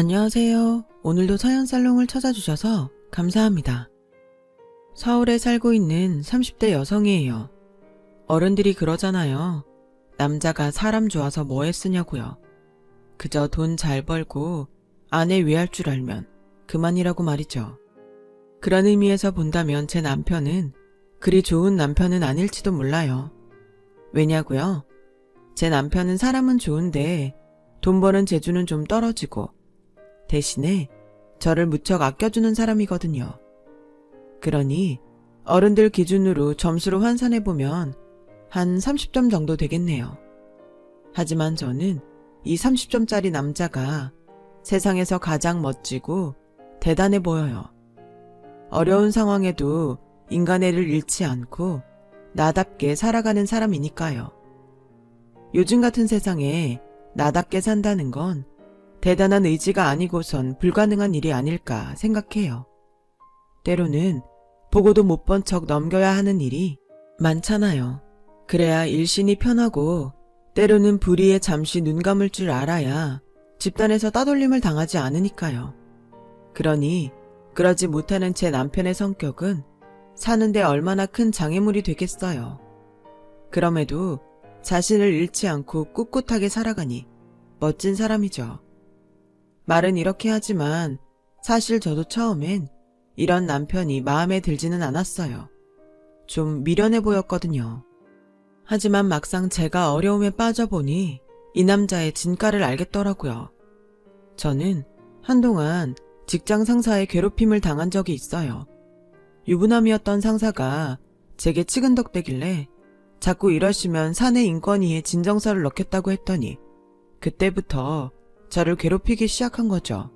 안녕하세요. 오늘도 서연살롱을 찾아주셔서 감사합니다. 서울에 살고 있는 30대 여성이에요. 어른들이 그러잖아요. 남자가 사람 좋아서 뭐에 쓰냐고요. 그저 돈 잘 벌고 아내 위할 줄 알면 그만이라고 말이죠. 그런 의미에서 본다면 제 남편은 그리 좋은 남편은 아닐지도 몰라요. 왜냐고요? 제 남편은 사람은 좋은데 돈 버는 재주는 좀 떨어지고 대신에 저를 무척 아껴주는 사람이거든요. 그러니 어른들 기준으로 점수로 환산해보면 한 30점 정도 되겠네요. 하지만 저는 이 30점짜리 남자가 세상에서 가장 멋지고 대단해 보여요. 어려운 상황에도 인간애를 잃지 않고 나답게 살아가는 사람이니까요. 요즘 같은 세상에 나답게 산다는 건 대단한 의지가 아니고선 불가능한 일이 아닐까 생각해요. 때로는 보고도 못 본 척 넘겨야 하는 일이 많잖아요. 그래야 일신이 편하고 때로는 불의에 잠시 눈 감을 줄 알아야 집단에서 따돌림을 당하지 않으니까요. 그러니 그러지 못하는 제 남편의 성격은 사는데 얼마나 큰 장애물이 되겠어요. 그럼에도 자신을 잃지 않고 꿋꿋하게 살아가니 멋진 사람이죠. 말은 이렇게 하지만 사실 저도 처음엔 이런 남편이 마음에 들지는 않았어요. 좀 미련해 보였거든요. 하지만 막상 제가 어려움에 빠져보니 이 남자의 진가를 알겠더라고요. 저는 한동안 직장 상사의 괴롭힘을 당한 적이 있어요. 유부남이었던 상사가 제게 치근덕대길래 자꾸 이러시면 사내 인권위에 진정서를 넣겠다고 했더니 그때부터 저를 괴롭히기 시작한 거죠.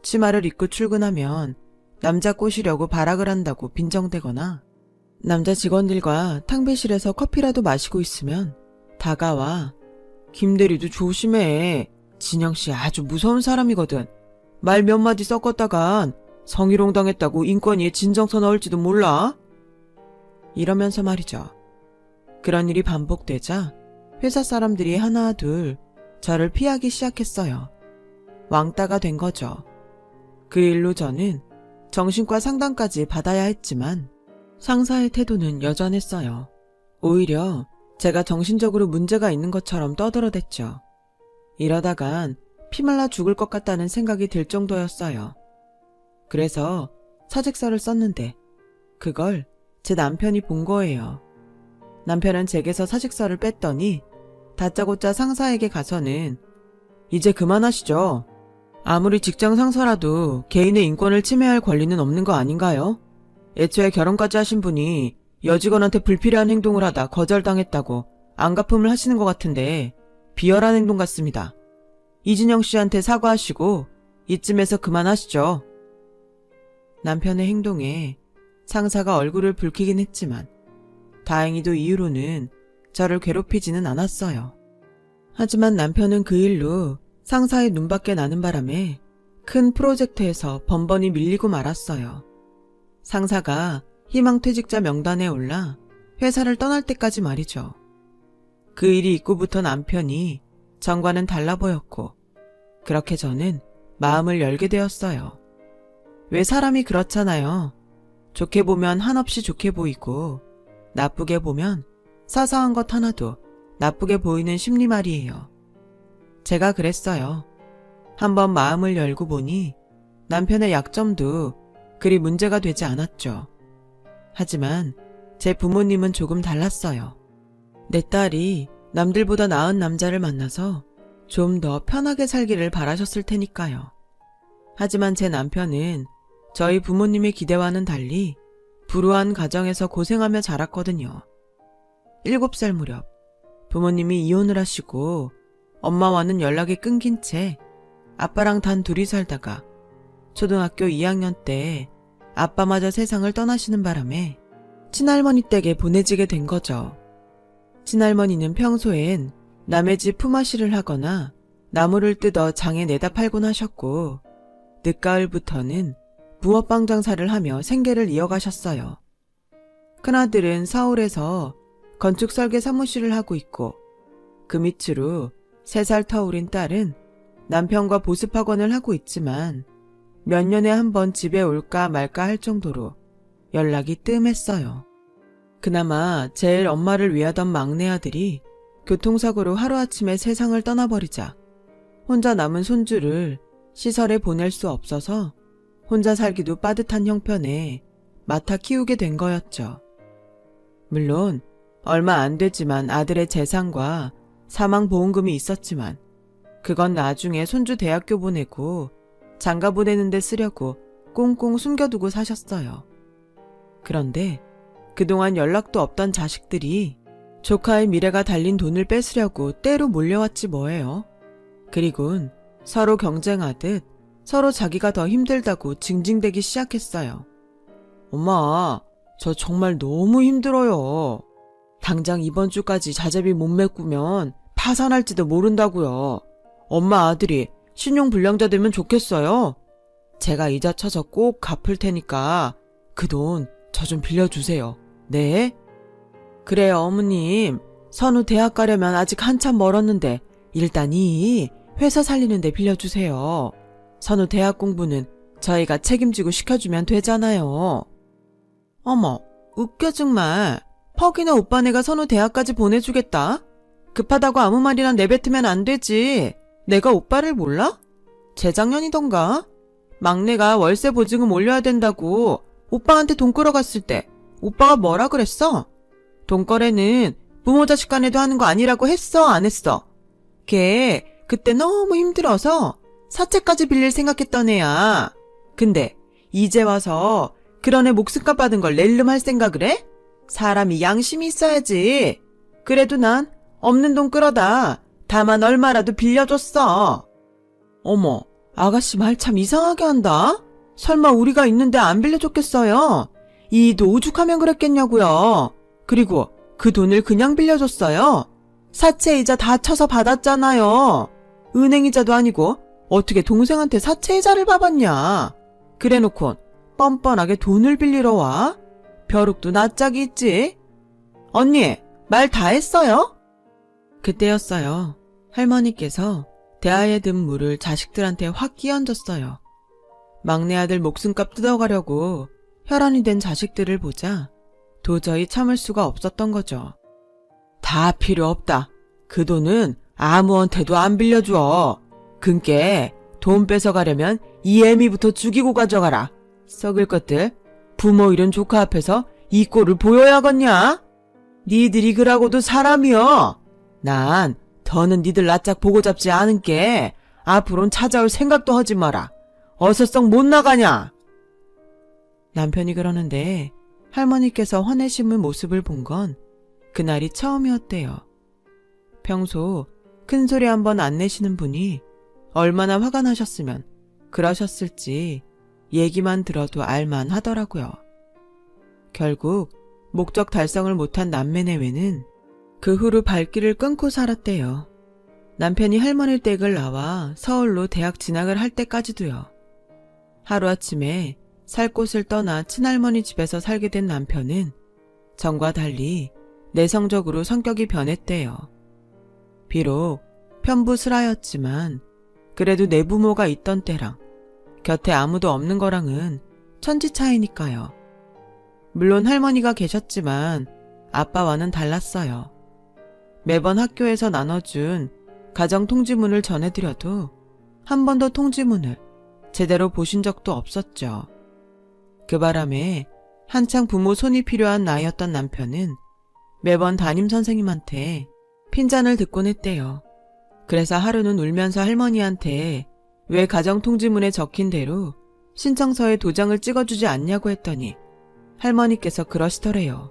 치마를 입고 출근하면 남자 꼬시려고 발악을 한다고 빈정대거나 남자 직원들과 탕비실에서 커피라도 마시고 있으면 다가와 김대리도 조심해. 진영씨 아주 무서운 사람이거든. 말 몇 마디 섞었다간 성희롱 당했다고 인권위에 진정서 넣을지도 몰라. 이러면서 말이죠. 그런 일이 반복되자 회사 사람들이 하나 둘 저를 피하기 시작했어요. 왕따가 된 거죠. 그 일로 저는 정신과 상담까지 받아야 했지만 상사의 태도는 여전했어요. 오히려 제가 정신적으로 문제가 있는 것처럼 떠들어댔죠. 이러다간 피말라 죽을 것 같다는 생각이 들 정도였어요. 그래서 사직서를 썼는데 그걸 제 남편이 본 거예요. 남편은 제게서 사직서를 뺐더니 다짜고짜 상사에게 가서는 이제 그만하시죠. 아무리 직장 상사라도 개인의 인권을 침해할 권리는 없는 거 아닌가요? 애초에 결혼까지 하신 분이 여직원한테 불필요한 행동을 하다 거절당했다고 안갚음을 하시는 것 같은데 비열한 행동 같습니다. 이진영 씨한테 사과하시고 이쯤에서 그만하시죠. 남편의 행동에 상사가 얼굴을 붉히긴 했지만 다행히도 이후로는 저를 괴롭히지는 않았어요. 하지만 남편은 그 일로 상사의 눈밖에 나는 바람에 큰 프로젝트에서 번번이 밀리고 말았어요. 상사가 희망퇴직자 명단에 올라 회사를 떠날 때까지 말이죠. 그 일이 있고부터 남편이 전과는 달라 보였고 그렇게 저는 마음을 열게 되었어요. 왜 사람이 그렇잖아요. 좋게 보면 한없이 좋게 보이고 나쁘게 보면 사소한 것 하나도 나쁘게 보이는 심리 말이에요. 제가 그랬어요. 한번 마음을 열고 보니 남편의 약점도 그리 문제가 되지 않았죠. 하지만 제 부모님은 조금 달랐어요. 내 딸이 남들보다 나은 남자를 만나서 좀 더 편하게 살기를 바라셨을 테니까요. 하지만 제 남편은 저희 부모님의 기대와는 달리 불우한 가정에서 고생하며 자랐거든요. 7살 무렵 부모님이 이혼을 하시고 엄마와는 연락이 끊긴 채 아빠랑 단 둘이 살다가 초등학교 2학년 때 아빠마저 세상을 떠나시는 바람에 친할머니 댁에 보내지게 된 거죠. 친할머니는 평소엔 남의 집 품앗이를 하거나 나무를 뜯어 장에 내다 팔곤 하셨고 늦가을부터는 붕어빵 장사를 하며 생계를 이어가셨어요. 큰아들은 서울에서 건축설계 사무실을 하고 있고 그 밑으로 3살 터울인 딸은 남편과 보습학원을 하고 있지만 몇 년에 한 번 집에 올까 말까 할 정도로 연락이 뜸했어요. 그나마 제일 엄마를 위하던 막내 아들이 교통사고로 하루아침에 세상을 떠나버리자 혼자 남은 손주를 시설에 보낼 수 없어서 혼자 살기도 빠듯한 형편에 맡아 키우게 된 거였죠. 물론 얼마 안 되지만 아들의 재산과 사망보험금이 있었지만 그건 나중에 손주 대학교 보내고 장가 보내는 데 쓰려고 꽁꽁 숨겨두고 사셨어요. 그런데 그동안 연락도 없던 자식들이 조카의 미래가 달린 돈을 뺏으려고 때로 몰려왔지 뭐예요. 그리곤 서로 경쟁하듯 서로 자기가 더 힘들다고 징징대기 시작했어요. 엄마, 저 정말 너무 힘들어요. 당장 이번 주까지 자재비 못 메꾸면 파산할지도 모른다고요. 엄마 아들이 신용불량자 되면 좋겠어요. 제가 이자 쳐서 꼭 갚을 테니까 그 돈 저 좀 빌려주세요. 네? 그래요 어머님. 선우 대학 가려면 아직 한참 멀었는데 일단 이 회사 살리는데 빌려주세요. 선우 대학 공부는 저희가 책임지고 시켜주면 되잖아요. 어머, 웃겨 정말. 퍽이나 오빠네가 선우 대학까지 보내주겠다? 급하다고 아무 말이나 내뱉으면 안 되지. 내가 오빠를 몰라? 재작년이던가? 막내가 월세 보증금 올려야 된다고 오빠한테 돈 끌어갔을 때 오빠가 뭐라 그랬어? 돈거래는 부모 자식 간에도 하는 거 아니라고 했어 안 했어? 걔 그때 너무 힘들어서 사채까지 빌릴 생각했던 애야. 근데 이제 와서 그런 애 목숨값 받은 걸 낼름 할 생각을 해? 사람이 양심이 있어야지. 그래도 난 없는 돈 끌어다 다만 얼마라도 빌려줬어. 어머, 아가씨 말 참 이상하게 한다. 설마 우리가 있는데 안 빌려줬겠어요? 이도 오죽하면 그랬겠냐고요. 그리고 그 돈을 그냥 빌려줬어요. 사채이자 다 쳐서 받았잖아요. 은행이자도 아니고 어떻게 동생한테 사채이자를 받았냐. 그래놓고 뻔뻔하게 돈을 빌리러 와? 벼룩도 낯짝이 있지. 언니, 말 다 했어요? 그때였어요. 할머니께서 대하에 든 물을 자식들한테 확 끼얹었어요. 막내 아들 목숨값 뜯어가려고 혈안이 된 자식들을 보자 도저히 참을 수가 없었던 거죠. 다 필요 없다. 그 돈은 아무한테도 안 빌려줘. 그니까 돈 뺏어가려면 이 애미부터 죽이고 가져가라. 썩을 것들. 부모 잃은 조카 앞에서 이 꼴을 보여야겠냐? 니들이 그러고도 사람이여. 난 더는 니들 낯짝 보고 잡지 않은게 앞으론 찾아올 생각도 하지 마라. 어서 썩 못 나가냐? 남편이 그러는데 할머니께서 화내심은 모습을 본 건 그날이 처음이었대요. 평소 큰 소리 한번 안 내시는 분이 얼마나 화가 나셨으면 그러셨을지 얘기만 들어도 알만 하더라고요. 결국 목적 달성을 못한 남매내외는 그 후로 발길을 끊고 살았대요. 남편이 할머니 댁을 나와 서울로 대학 진학을 할 때까지도요. 하루아침에 살 곳을 떠나 친할머니 집에서 살게 된 남편은 전과 달리 내성적으로 성격이 변했대요. 비록 편부스라였지만 그래도 내 부모가 있던 때랑 곁에 아무도 없는 거랑은 천지 차이니까요. 물론 할머니가 계셨지만 아빠와는 달랐어요. 매번 학교에서 나눠준 가정통지문을 전해드려도 한 번도 통지문을 제대로 보신 적도 없었죠. 그 바람에 한창 부모 손이 필요한 나이였던 남편은 매번 담임선생님한테 핀잔을 듣곤 했대요. 그래서 하루는 울면서 할머니한테 왜 가정통지문에 적힌 대로 신청서에 도장을 찍어주지 않냐고 했더니 할머니께서 그러시더래요.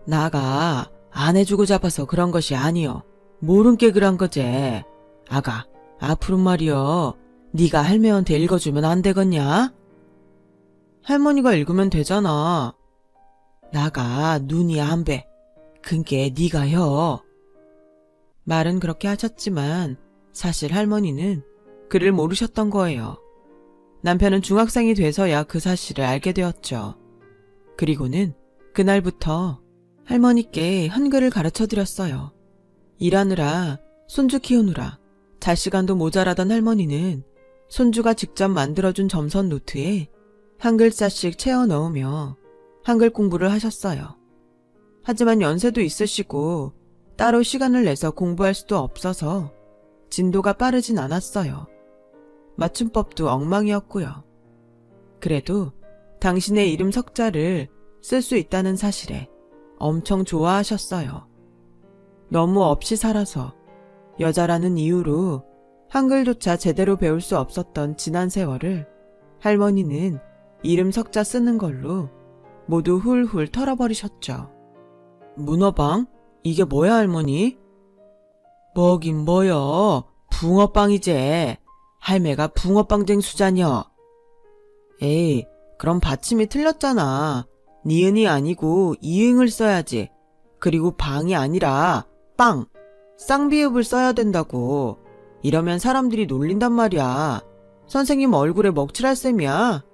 나가 안 해주고 잡아서 그런 것이 아니여. 모른 게 그런 거지. 아가, 앞으로 말이여. 네가 할매한테 읽어주면 안 되겠냐? 할머니가 읽으면 되잖아. 나가 눈이 안 배. 그게 네가 혀. 말은 그렇게 하셨지만 사실 할머니는 그를 모르셨던 거예요. 남편은 중학생이 돼서야 그 사실을 알게 되었죠. 그리고는 그날부터 할머니께 한글을 가르쳐드렸어요. 일하느라, 손주 키우느라 잘 시간도 모자라던 할머니는 손주가 직접 만들어준 점선 노트에 한 글자씩 채워 넣으며 한글 공부를 하셨어요. 하지만 연세도 있으시고 따로 시간을 내서 공부할 수도 없어서 진도가 빠르진 않았어요. 맞춤법도 엉망이었고요. 그래도 당신의 이름 석자를 쓸 수 있다는 사실에 엄청 좋아하셨어요. 너무 없이 살아서 여자라는 이유로 한글조차 제대로 배울 수 없었던 지난 세월을 할머니는 이름 석자 쓰는 걸로 모두 훌훌 털어버리셨죠. 문어빵? 이게 뭐야 할머니? 뭐긴 뭐여. 붕어빵이제. 할매가 붕어빵 쟁수자녀. 에이, 그럼 받침이 틀렸잖아. 니은이 아니고 이응을 써야지. 그리고 방이 아니라 빵, 쌍비읍을 써야 된다고. 이러면 사람들이 놀린단 말이야. 선생님 얼굴에 먹칠할 셈이야.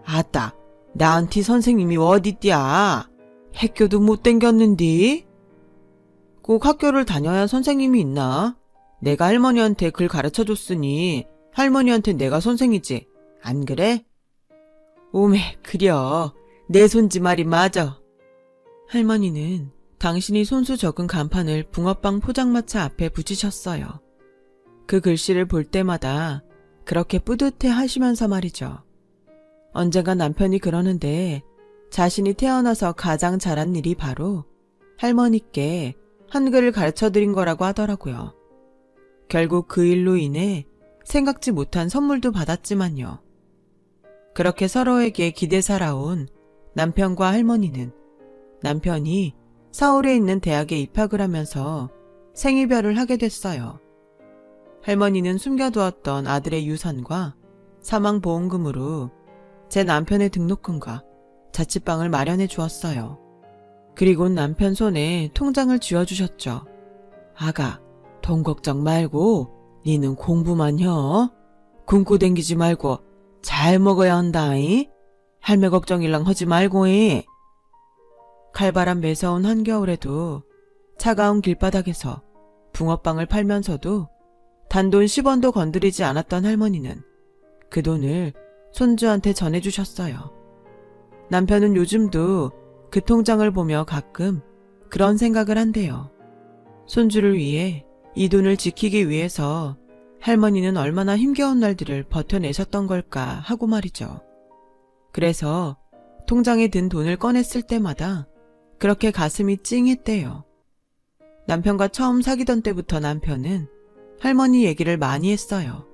아따, 나한테 선생님이 어딨디야. 학교도 못 댕겼는디? 꼭 학교를 다녀야 선생님이 있나? 내가 할머니한테 글 가르쳐줬으니 할머니한테 내가 선생이지. 안 그래? 오메, 그려. 내 손지 말이 맞아. 할머니는 당신이 손수 적은 간판을 붕어빵 포장마차 앞에 붙이셨어요. 그 글씨를 볼 때마다 그렇게 뿌듯해 하시면서 말이죠. 언젠가 남편이 그러는데 자신이 태어나서 가장 잘한 일이 바로 할머니께 한글을 가르쳐드린 거라고 하더라고요. 결국 그 일로 인해 생각지 못한 선물도 받았지만요. 그렇게 서로에게 기대 살아온 남편과 할머니는 남편이 서울에 있는 대학에 입학을 하면서 생이별을 하게 됐어요. 할머니는 숨겨두었던 아들의 유산과 사망보험금으로 제 남편의 등록금과 자취방을 마련해 주었어요. 그리고 남편 손에 통장을 쥐어주셨죠. 아가, 돈 걱정 말고 니는 공부만 혀. 굶고 댕기지 말고 잘 먹어야 한다이. 할매 걱정일랑 하지 말고이. 칼바람 매서운 한겨울에도 차가운 길바닥에서 붕어빵을 팔면서도 단돈 10원도 건드리지 않았던 할머니는 그 돈을 손주한테 전해주셨어요. 남편은 요즘도 그 통장을 보며 가끔 그런 생각을 한대요. 손주를 위해 이 돈을 지키기 위해서 할머니는 얼마나 힘겨운 날들을 버텨내셨던 걸까 하고 말이죠. 그래서 통장에 든 돈을 꺼냈을 때마다 그렇게 가슴이 찡했대요. 남편과 처음 사귀던 때부터 남편은 할머니 얘기를 많이 했어요.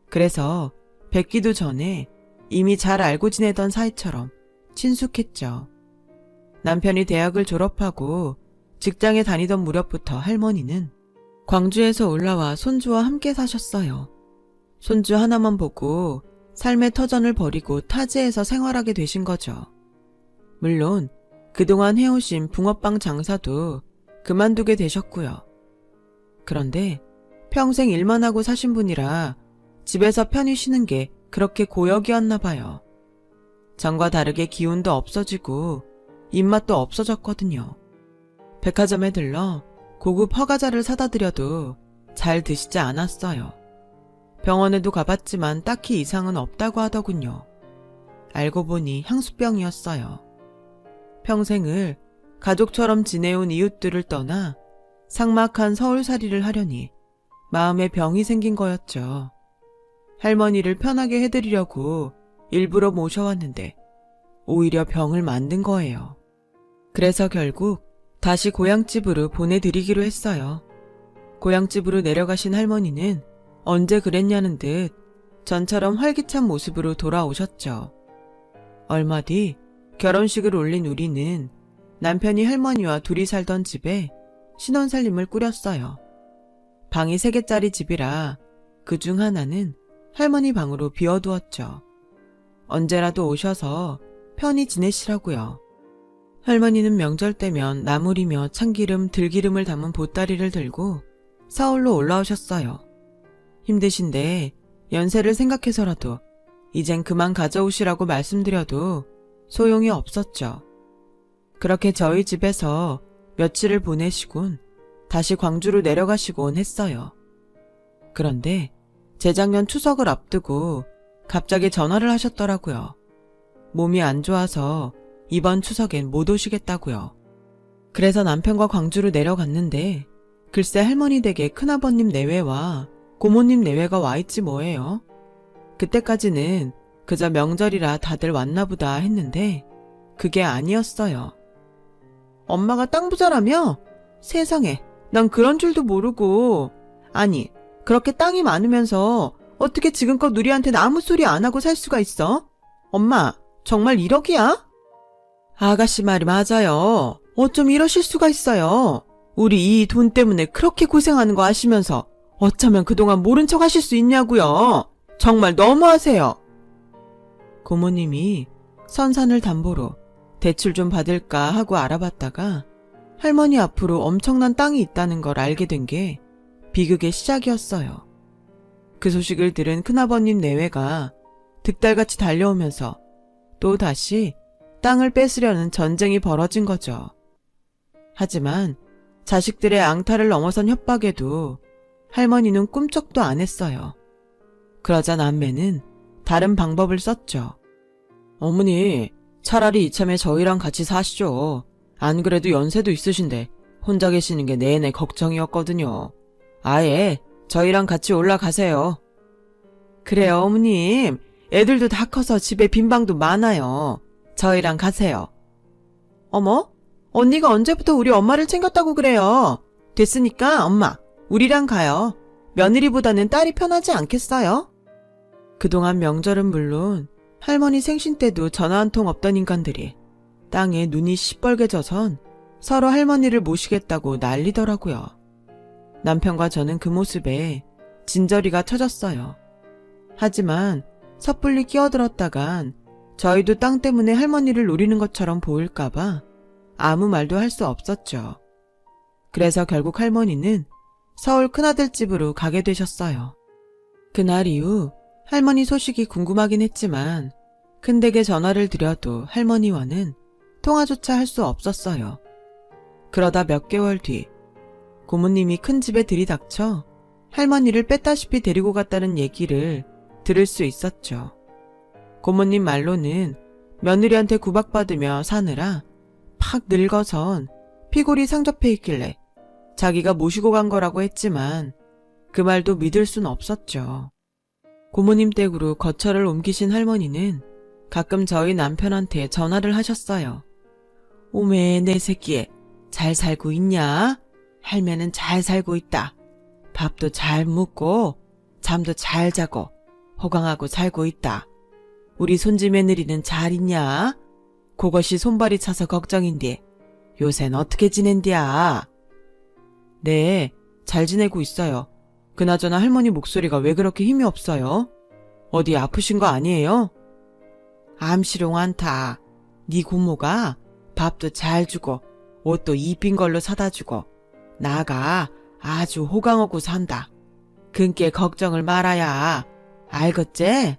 그래서 뵙기도 전에 이미 잘 알고 지내던 사이처럼 친숙했죠. 남편이 대학을 졸업하고 직장에 다니던 무렵부터 할머니는 광주에서 올라와 손주와 함께 사셨어요. 손주 하나만 보고 삶의 터전을 버리고 타지에서 생활하게 되신 거죠. 물론 그동안 해오신 붕어빵 장사도 그만두게 되셨고요. 그런데 평생 일만 하고 사신 분이라 집에서 편히 쉬는 게 그렇게 고역이었나 봐요. 전과 다르게 기운도 없어지고 입맛도 없어졌거든요. 백화점에 들러 고급 허가자를 사다 드려도 잘 드시지 않았어요. 병원에도 가봤지만 딱히 이상은 없다고 하더군요. 알고 보니 향수병이었어요. 평생을 가족처럼 지내온 이웃들을 떠나 삭막한 서울살이를 하려니 마음에 병이 생긴 거였죠. 할머니를 편하게 해드리려고 일부러 모셔왔는데 오히려 병을 만든 거예요. 그래서 결국 다시 고향집으로 보내드리기로 했어요. 고향집으로 내려가신 할머니는 언제 그랬냐는 듯 전처럼 활기찬 모습으로 돌아오셨죠. 얼마 뒤 결혼식을 올린 우리는 남편이 할머니와 둘이 살던 집에 신혼살림을 꾸렸어요. 방이 3개짜리 집이라 그중 하나는 할머니 방으로 비워두었죠. 언제라도 오셔서 편히 지내시라고요. 할머니는 명절 때면 나물이며 참기름, 들기름을 담은 보따리를 들고 서울로 올라오셨어요. 힘드신데 연세를 생각해서라도 이젠 그만 가져오시라고 말씀드려도 소용이 없었죠. 그렇게 저희 집에서 며칠을 보내시곤 다시 광주로 내려가시곤 했어요. 그런데 재작년 추석을 앞두고 갑자기 전화를 하셨더라고요. 몸이 안 좋아서 이번 추석엔 못 오시겠다고요. 그래서 남편과 광주로 내려갔는데 글쎄 할머니 댁에 큰아버님 내외와 고모님 내외가 와 있지 뭐예요. 그때까지는 그저 명절이라 다들 왔나 보다 했는데 그게 아니었어요. 엄마가 땅 부자라며? 세상에, 난 그런 줄도 모르고. 아니, 그렇게 땅이 많으면서 어떻게 지금껏 우리한테는 아무 소리 안 하고 살 수가 있어? 엄마, 정말 1억이야? 아가씨 말이 맞아요. 어쩜 이러실 수가 있어요. 우리 이 돈 때문에 그렇게 고생하는 거 아시면서 어쩌면 그동안 모른 척 하실 수 있냐고요. 정말 너무하세요. 고모님이 선산을 담보로 대출 좀 받을까 하고 알아봤다가 할머니 앞으로 엄청난 땅이 있다는 걸 알게 된 게 비극의 시작이었어요. 그 소식을 들은 큰아버님 내외가 득달같이 달려오면서 또 다시 땅을 뺏으려는 전쟁이 벌어진 거죠. 하지만 자식들의 앙탈을 넘어선 협박에도 할머니는 꿈쩍도 안 했어요. 그러자 남매는 다른 방법을 썼죠. 어머니, 차라리 이참에 저희랑 같이 사시죠. 안 그래도 연세도 있으신데 혼자 계시는 게 내내 걱정이었거든요. 아예 저희랑 같이 올라가세요. 그래요, 어머님. 애들도 다 커서 집에 빈 방도 많아요. 저희랑 가세요. 어머? 언니가 언제부터 우리 엄마를 챙겼다고 그래요? 됐으니까 엄마, 우리랑 가요. 며느리보다는 딸이 편하지 않겠어요? 그동안 명절은 물론 할머니 생신 때도 전화 한 통 없던 인간들이 땅에 눈이 시뻘게 져선 서로 할머니를 모시겠다고 난리더라고요. 남편과 저는 그 모습에 진저리가 터졌어요. 하지만 섣불리 끼어들었다간 저희도 땅 때문에 할머니를 노리는 것처럼 보일까봐 아무 말도 할 수 없었죠. 그래서 결국 할머니는 서울 큰아들 집으로 가게 되셨어요. 그날 이후 할머니 소식이 궁금하긴 했지만 큰 댁에 전화를 드려도 할머니와는 통화조차 할 수 없었어요. 그러다 몇 개월 뒤 고모님이 큰 집에 들이닥쳐 할머니를 뺐다시피 데리고 갔다는 얘기를 들을 수 있었죠. 고모님 말로는 며느리한테 구박받으며 사느라 팍 늙어선 피골이 상접해 있길래 자기가 모시고 간 거라고 했지만 그 말도 믿을 순 없었죠. 고모님 댁으로 거처를 옮기신 할머니는 가끔 저희 남편한테 전화를 하셨어요. 오메 내 새끼 잘 살고 있냐? 할매는 잘 살고 있다. 밥도 잘 먹고 잠도 잘 자고 호강하고 살고 있다. 우리 손지 며느리는 잘 있냐? 그것이 손발이 차서 걱정인데 요샌 어떻게 지낸디야? 네, 잘 지내고 있어요. 그나저나 할머니 목소리가 왜 그렇게 힘이 없어요? 어디 아프신 거 아니에요? 암시롱 않다. 네 고모가 밥도 잘 주고 옷도 이쁜 걸로 사다 주고 나가 아주 호강하고 산다. 그께 걱정을 말아야. 알겠지?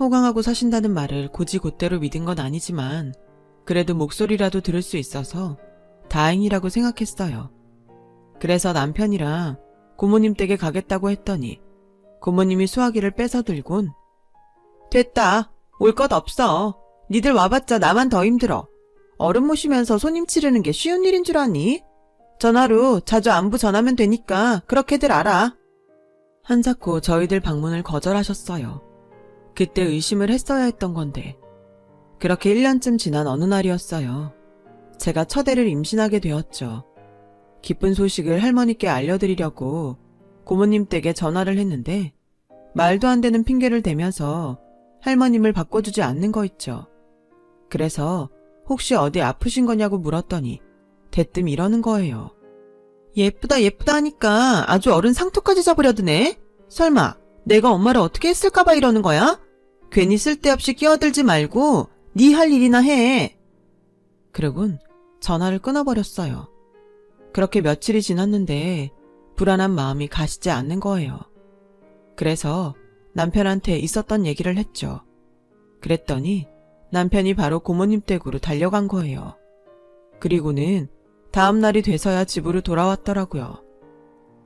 호강하고 사신다는 말을 곧이곧대로 믿은 건 아니지만 그래도 목소리라도 들을 수 있어서 다행이라고 생각했어요. 그래서 남편이랑 고모님 댁에 가겠다고 했더니 고모님이 수화기를 뺏어 들곤 됐다. 올 것 없어. 니들 와봤자 나만 더 힘들어. 어른 모시면서 손님 치르는 게 쉬운 일인 줄 아니? 전화로 자주 안부 전하면 되니까 그렇게들 알아. 한사코 저희들 방문을 거절하셨어요. 그때 의심을 했어야 했던 건데 그렇게 1년쯤 지난 어느 날이었어요. 제가 첫애를 임신하게 되었죠. 기쁜 소식을 할머니께 알려드리려고 고모님 댁에 전화를 했는데 말도 안 되는 핑계를 대면서 할머님을 바꿔주지 않는 거 있죠. 그래서 혹시 어디 아프신 거냐고 물었더니 대뜸 이러는 거예요. 예쁘다 예쁘다 하니까 아주 어른 상투까지 잡으려드네. 설마 내가 엄마를 어떻게 했을까봐 이러는 거야? 괜히 쓸데없이 끼어들지 말고 네 할 일이나 해. 그러곤 전화를 끊어버렸어요. 그렇게 며칠이 지났는데 불안한 마음이 가시지 않는 거예요. 그래서 남편한테 있었던 얘기를 했죠. 그랬더니 남편이 바로 고모님 댁으로 달려간 거예요. 그리고는 다음 날이 돼서야 집으로 돌아왔더라고요.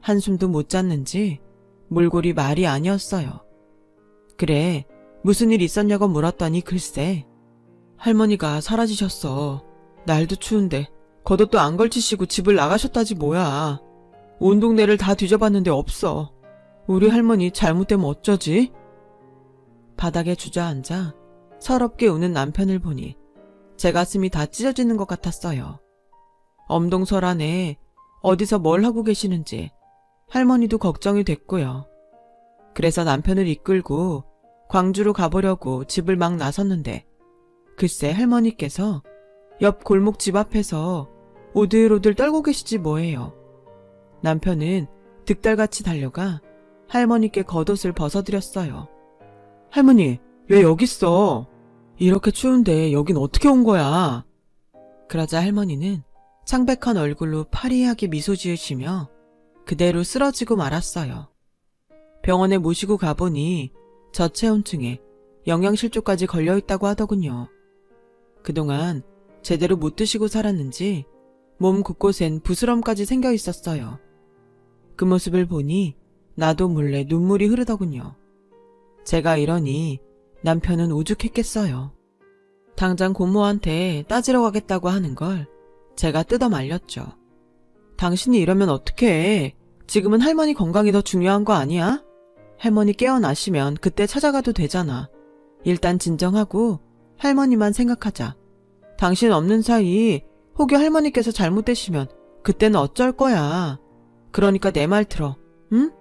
한숨도 못 잤는지 몰골이 말이 아니었어요. 그래, 무슨 일 있었냐고 물었더니 글쎄, 할머니가 사라지셨어. 날도 추운데 겉옷도 안 걸치시고 집을 나가셨다지 뭐야. 온 동네를 다 뒤져봤는데 없어. 우리 할머니 잘못되면 어쩌지? 바닥에 주저앉아 서럽게 우는 남편을 보니 제 가슴이 다 찢어지는 것 같았어요. 엄동설안에 어디서 뭘 하고 계시는지 할머니도 걱정이 됐고요. 그래서 남편을 이끌고 광주로 가보려고 집을 막 나섰는데 글쎄 할머니께서 옆 골목 집 앞에서 오들오들 떨고 계시지 뭐예요. 남편은 득달같이 달려가 할머니께 겉옷을 벗어드렸어요. 할머니, 왜 여기 있어? 이렇게 추운데 여긴 어떻게 온 거야? 그러자 할머니는 창백한 얼굴로 파리하게 미소 지으시며 그대로 쓰러지고 말았어요. 병원에 모시고 가보니 저체온증에 영양실조까지 걸려있다고 하더군요. 그동안 제대로 못 드시고 살았는지 몸 곳곳엔 부스럼까지 생겨 있었어요. 그 모습을 보니 나도 몰래 눈물이 흐르더군요. 제가 이러니 남편은 오죽했겠어요. 당장 고모한테 따지러 가겠다고 하는 걸 제가 뜯어 말렸죠. 당신이 이러면 어떡해. 지금은 할머니 건강이 더 중요한 거 아니야? 할머니 깨어나시면 그때 찾아가도 되잖아. 일단 진정하고 할머니만 생각하자. 당신 없는 사이 혹여 할머니께서 잘못되시면 그때는 어쩔 거야. 그러니까 내 말 들어, 응?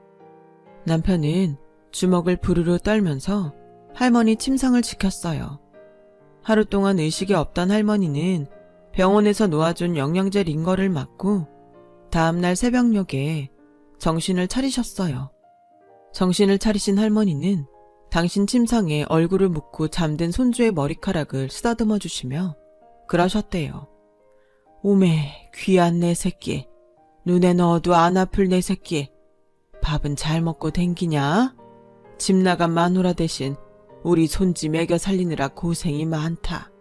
남편은 주먹을 부르르 떨면서 할머니 침상을 지켰어요. 하루 동안 의식이 없던 할머니는 병원에서 놓아준 영양제 링거를 맞고 다음날 새벽녘에 정신을 차리셨어요. 정신을 차리신 할머니는 당신 침상에 얼굴을 묻고 잠든 손주의 머리카락을 쓰다듬어 주시며 그러셨대요. 오메 귀한 내 새끼, 눈에 넣어도 안 아플 내 새끼, 밥은 잘 먹고 댕기냐? 집 나간 마누라 대신 우리 손지 먹여 살리느라 고생이 많다.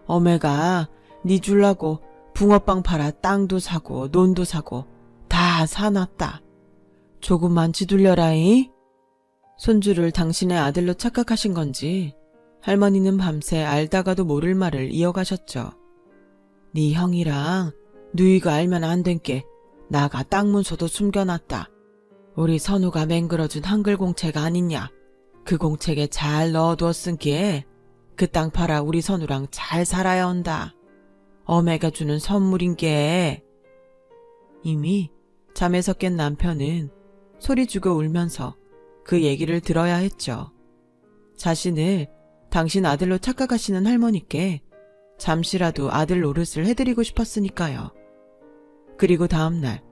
어메가 니 줄라고 붕어빵 팔아 땅도 사고 논도 사고 다 사놨다. 조금만 지둘려라이. 손주를 당신의 아들로 착각하신 건지 할머니는 밤새 알다가도 모를 말을 이어가셨죠. 네 형이랑 누이가 알면 안 된 게 나가 땅 문서도 숨겨놨다. 우리 선우가 맹글어준 한글 공책 아니냐. 그 공책에 잘 넣어두었은게 그 땅 팔아 우리 선우랑 잘 살아야 한다. 어메가 주는 선물인게. 이미 잠에서 깬 남편은 소리 죽어 울면서 그 얘기를 들어야 했죠. 자신을 당신 아들로 착각하시는 할머니께 잠시라도 아들 노릇을 해드리고 싶었으니까요. 그리고 다음날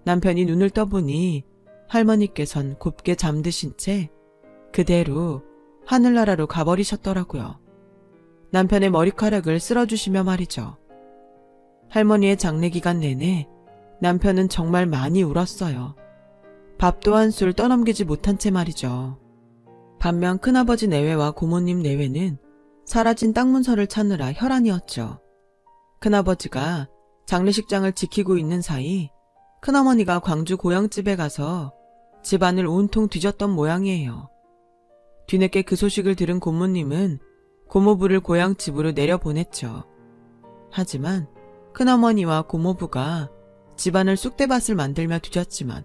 남편이 눈을 떠보니 할머니께선 곱게 잠드신 채 그대로 하늘나라로 가버리셨더라고요. 남편의 머리카락을 쓸어주시며 말이죠. 할머니의 장례기간 내내 남편은 정말 많이 울었어요. 밥도 한술 떠넘기지 못한 채 말이죠. 반면 큰아버지 내외와 고모님 내외는 사라진 땅 문서를 찾느라 혈안이었죠. 큰아버지가 장례식장을 지키고 있는 사이 큰어머니가 광주 고향집에 가서 집안을 온통 뒤졌던 모양이에요. 뒤늦게 그 소식을 들은 고모님은 고모부를 고향집으로 내려보냈죠. 하지만 큰어머니와 고모부가 집안을 쑥대밭을 만들며 뒤졌지만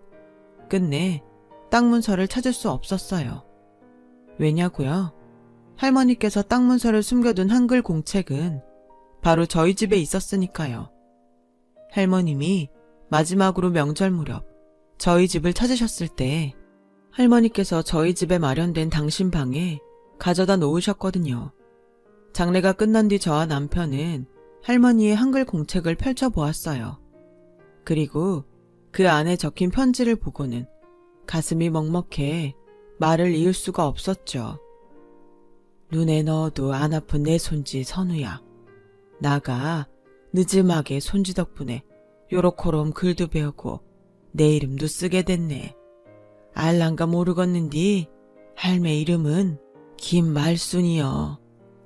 끝내 땅 문서를 찾을 수 없었어요. 왜냐고요? 할머니께서 땅 문서를 숨겨둔 한글 공책은 바로 저희 집에 있었으니까요. 할머님이 마지막으로 명절 무렵 저희 집을 찾으셨을 때 할머니께서 저희 집에 마련된 당신 방에 가져다 놓으셨거든요. 장례가 끝난 뒤 저와 남편은 할머니의 한글 공책을 펼쳐보았어요. 그리고 그 안에 적힌 편지를 보고는 가슴이 먹먹해 말을 이을 수가 없었죠. 눈에 넣어도 안 아픈 내 손지 선우야. 나가 늦음하게 손지 덕분에 요렇게롬 글도 배우고 내 이름도 쓰게 됐네. 알란가 모르겠는디 할매 이름은 김말순이여.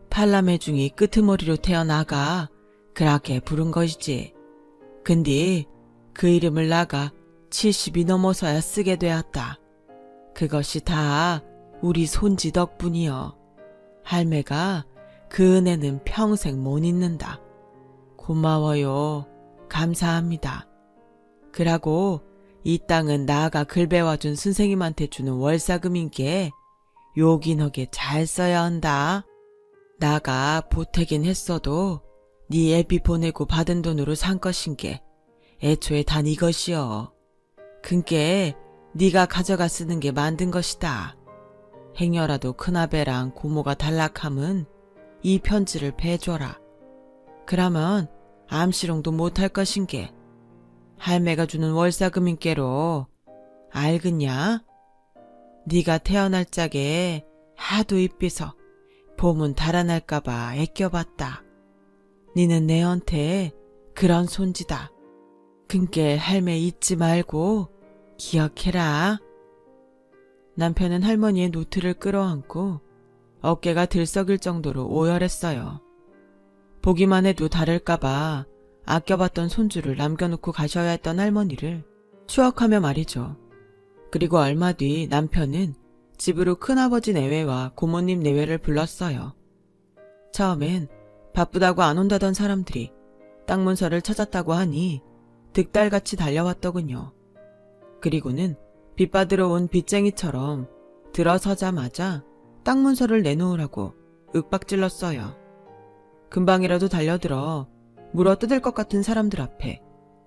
팔남매 중이 끄트머리로 태어나가 그렇게 부른 것이지. 근데 그 이름을 나가 70이 넘어서야 쓰게 되었다. 그것이 다 우리 손지 덕분이여. 할매가 그 은혜는 평생 못 잊는다. 고마워요. 감사합니다. 그러고 이 땅은 나가 글 배워준 선생님한테 주는 월사금인게 요긴하게 잘 써야 한다. 나가 보태긴 했어도 네 애비 보내고 받은 돈으로 산 것인게 애초에 단 이것이여. 근께 네가 가져가 쓰는 게 만든 것이다. 행여라도 큰아배랑 고모가 단락함은 이 편지를 배줘라. 그러면 암시롱도 못할 것인게 할매가 주는 월사금인께로 알겠냐? 네가 태어날 적에 하도 이삐서 봄은 달아날까봐 애껴봤다. 니는 내한테 그런 손지다. 근께 할매 잊지 말고 기억해라. 남편은 할머니의 노트를 끌어안고 어깨가 들썩일 정도로 오열했어요. 보기만 해도 다를까봐 아껴봤던 손주를 남겨놓고 가셔야 했던 할머니를 추억하며 말이죠. 그리고 얼마 뒤 남편은 집으로 큰아버지 내외와 고모님 내외를 불렀어요. 처음엔 바쁘다고 안 온다던 사람들이 땅 문서를 찾았다고 하니 득달같이 달려왔더군요. 그리고는 빚받으러 온 빚쟁이처럼 들어서자마자 땅 문서를 내놓으라고 윽박질렀어요. 금방이라도 달려들어 물어뜯을 것 같은 사람들 앞에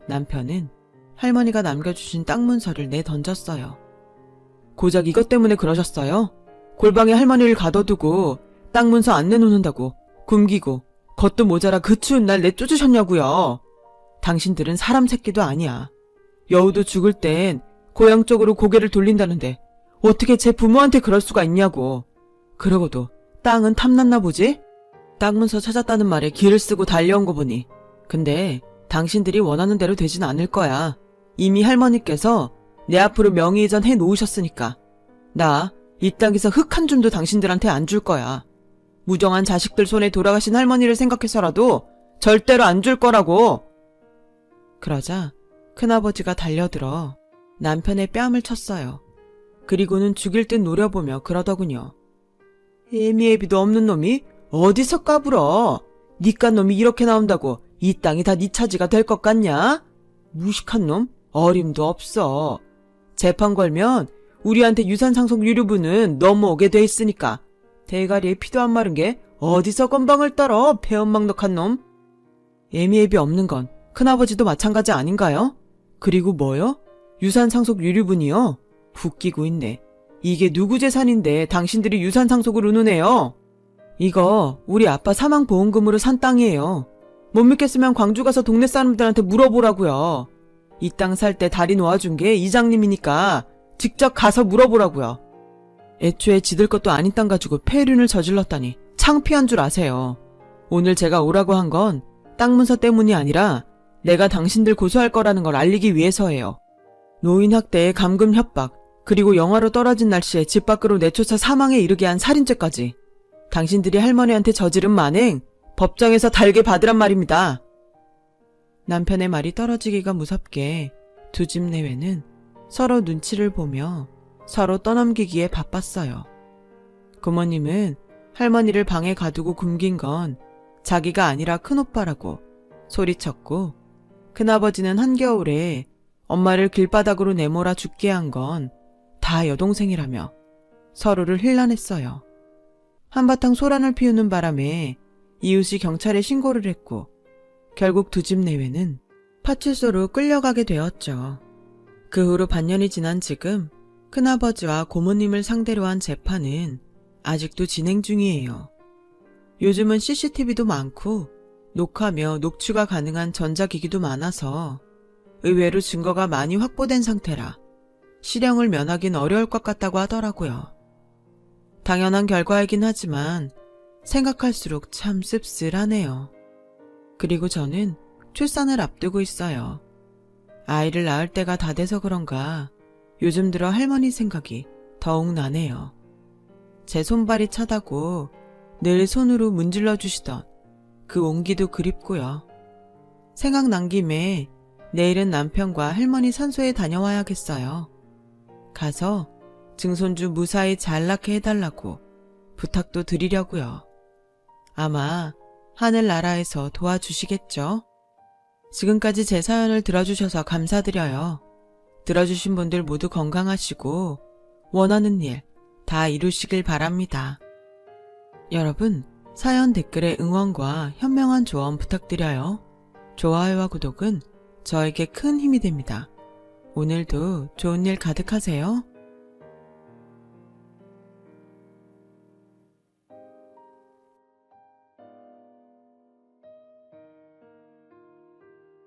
남편은 할머니가 남겨주신 땅 문서를 내던졌어요. 고작 이것 때문에 그러셨어요? 골방에 할머니를 가둬두고 땅 문서 안 내놓는다고 굶기고 겉도 모자라 그 추운 날 내쫓으셨냐고요. 당신들은 사람 새끼도 아니야. 여우도 죽을 땐 고향 쪽으로 고개를 돌린다는데 어떻게 제 부모한테 그럴 수가 있냐고. 그러고도 땅은 탐났나 보지? 땅 문서 찾았다는 말에 기를 쓰고 달려온 거 보니. 근데 당신들이 원하는 대로 되진 않을 거야. 이미 할머니께서 내 앞으로 명의이전 해놓으셨으니까. 나 이 땅에서 흙 한 줌도 당신들한테 안 줄 거야. 무정한 자식들 손에 돌아가신 할머니를 생각해서라도 절대로 안 줄 거라고. 그러자 큰아버지가 달려들어 남편의 뺨을 쳤어요. 그리고는 죽일 듯 노려보며 그러더군요. 애미애비도 없는 놈이 어디서 까불어. 니깟 놈이 이렇게 나온다고 이 땅이 다 니 차지가 될 것 같냐? 무식한 놈? 어림도 없어. 재판 걸면 우리한테 유산상속 유류분은 넘어오게 돼 있으니까 대가리에 피도 안 마른 게 어디서 건방을 떨어. 배은망덕한 놈. 애미애비 없는 건 큰아버지도 마찬가지 아닌가요? 그리고 뭐요? 유산상속 유류분이요? 웃기고 있네. 이게 누구 재산인데 당신들이 유산상속을 운운해요? 이거 우리 아빠 사망보험금으로 산 땅이에요. 못 믿겠으면 광주 가서 동네 사람들한테 물어보라고요. 이 땅 살 때 다리 놓아준 게 이장님이니까 직접 가서 물어보라고요. 애초에 지들 것도 아닌 땅 가지고 폐륜을 저질렀다니 창피한 줄 아세요. 오늘 제가 오라고 한 건 땅 문서 때문이 아니라 내가 당신들 고소할 거라는 걸 알리기 위해서예요. 노인 학대에 감금 협박, 그리고 영하로 떨어진 날씨에 집 밖으로 내쫓아 사망에 이르게 한 살인죄까지 당신들이 할머니한테 저지른 만행 법정에서 달게 받으란 말입니다. 남편의 말이 떨어지기가 무섭게 두 집 내외는 서로 눈치를 보며 서로 떠넘기기에 바빴어요. 고모님은 할머니를 방에 가두고 굶긴 건 자기가 아니라 큰오빠라고 소리쳤고, 큰아버지는 한겨울에 엄마를 길바닥으로 내몰아 죽게 한 건 다 여동생이라며 서로를 힐난했어요. 한바탕 소란을 피우는 바람에 이웃이 경찰에 신고를 했고 결국 두 집 내외는 파출소로 끌려가게 되었죠. 그 후로 반년이 지난 지금 큰아버지와 고모님을 상대로 한 재판은 아직도 진행 중이에요. 요즘은 CCTV도 많고 녹화며 녹취가 가능한 전자기기도 많아서 의외로 증거가 많이 확보된 상태라 실형을 면하긴 어려울 것 같다고 하더라고요. 당연한 결과이긴 하지만 생각할수록 참 씁쓸하네요. 그리고 저는 출산을 앞두고 있어요. 아이를 낳을 때가 다 돼서 그런가 요즘 들어 할머니 생각이 더욱 나네요. 제 손발이 차다고 늘 손으로 문질러 주시던 그 온기도 그립고요. 생각난 김에 내일은 남편과 할머니 산소에 다녀와야겠어요. 가서 증손주 무사히 잘 낳게 해달라고 부탁도 드리려고요. 아마 하늘나라에서 도와주시겠죠? 지금까지 제 사연을 들어주셔서 감사드려요. 들어주신 분들 모두 건강하시고 원하는 일 다 이루시길 바랍니다. 여러분, 사연 댓글에 응원과 현명한 조언 부탁드려요. 좋아요와 구독은 저에게 큰 힘이 됩니다. 오늘도 좋은 일 가득하세요.